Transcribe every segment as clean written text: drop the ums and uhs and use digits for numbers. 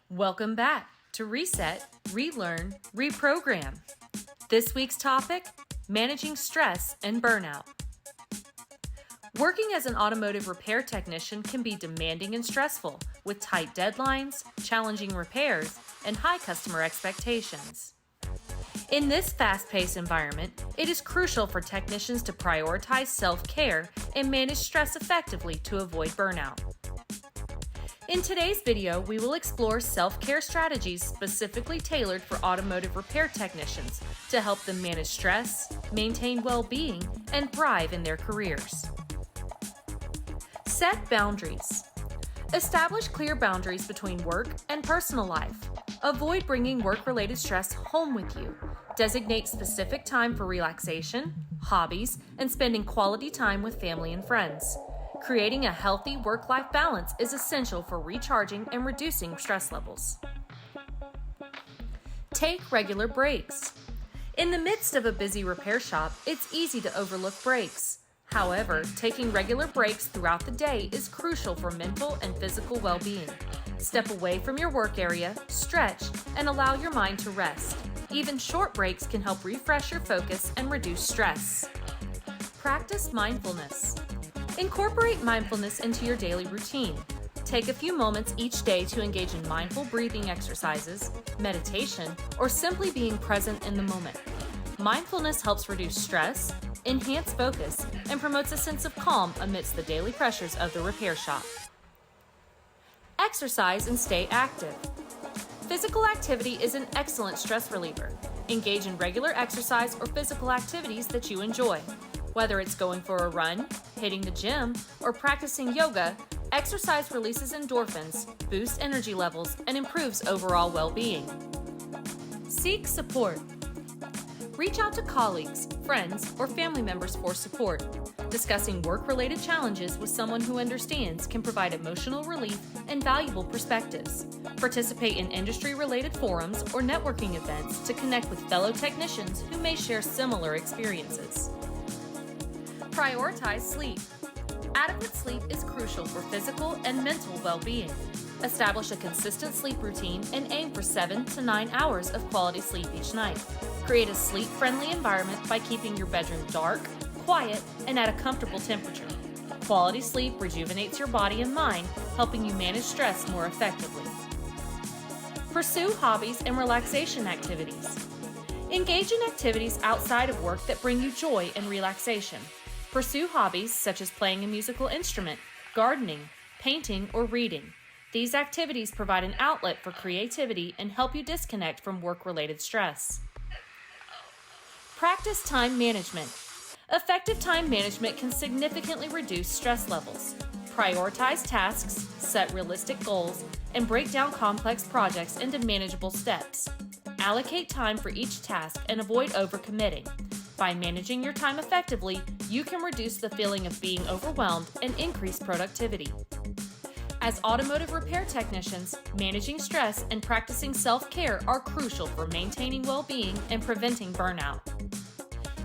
Welcome back to Reset, Relearn, Reprogram. This week's topic, managing stress and burnout. Working as an automotive repair technician can be demanding and stressful, with tight deadlines, challenging repairs, and high customer expectations. In this fast-paced environment, it is crucial for technicians to prioritize self-care and manage stress effectively to avoid burnout. In today's video, we will explore self-care strategies specifically tailored for automotive repair technicians to help them manage stress, maintain well-being, and thrive in their careers. Set boundaries. Establish clear boundaries between work and personal life. Avoid bringing work-related stress home with you. Designate specific time for relaxation, hobbies, and spending quality time with family and friends. Creating a healthy work-life balance is essential for recharging and reducing stress levels. Take regular breaks. In the midst of a busy repair shop, it's easy to overlook breaks. However, taking regular breaks throughout the day is crucial for mental and physical well-being. Step away from your work area, stretch, and allow your mind to rest. Even short breaks can help refresh your focus and reduce stress. Practice mindfulness. Incorporate mindfulness into your daily routine. Take a few moments each day to engage in mindful breathing exercises, meditation, or simply being present in the moment. Mindfulness helps reduce stress, enhance focus, and promotes a sense of calm amidst the daily pressures of the repair shop. Exercise and stay active. Physical activity is an excellent stress reliever. Engage in regular exercise or physical activities that you enjoy. Whether it's going for a run, hitting the gym, or practicing yoga, exercise releases endorphins, boosts energy levels, and improves overall well-being. Seek support. Reach out to colleagues, friends, or family members for support. Discussing work-related challenges with someone who understands can provide emotional relief and valuable perspectives. Participate in industry-related forums or networking events to connect with fellow technicians who may share similar experiences. Prioritize sleep. Adequate sleep is crucial for physical and mental well-being. Establish a consistent sleep routine and aim for 7 to 9 hours of quality sleep each night. Create a sleep-friendly environment by keeping your bedroom dark, quiet, and at a comfortable temperature. Quality sleep rejuvenates your body and mind, helping you manage stress more effectively. Pursue hobbies and relaxation activities. Engage in activities outside of work that bring you joy and relaxation. Pursue hobbies such as playing a musical instrument, gardening, painting, or reading. These activities provide an outlet for creativity and help you disconnect from work-related stress. Practice time management. Effective time management can significantly reduce stress levels. Prioritize tasks, set realistic goals, and break down complex projects into manageable steps. Allocate time for each task and avoid overcommitting. By managing your time effectively, you can reduce the feeling of being overwhelmed and increase productivity. As automotive repair technicians, managing stress and practicing self-care are crucial for maintaining well-being and preventing burnout.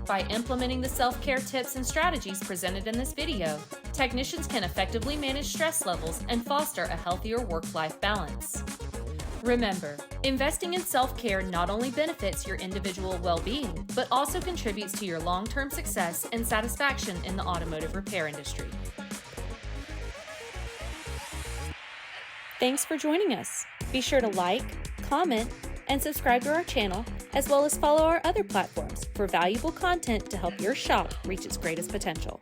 By implementing the self-care tips and strategies presented in this video, technicians can effectively manage stress levels and foster a healthier work-life balance. Remember, investing in self-care not only benefits your individual well-being, but also contributes to your long-term success and satisfaction in the automotive repair industry. Thanks for joining us. Be sure to like, comment, and subscribe to our channel, as well as follow our other platforms for valuable content to help your shop reach its greatest potential.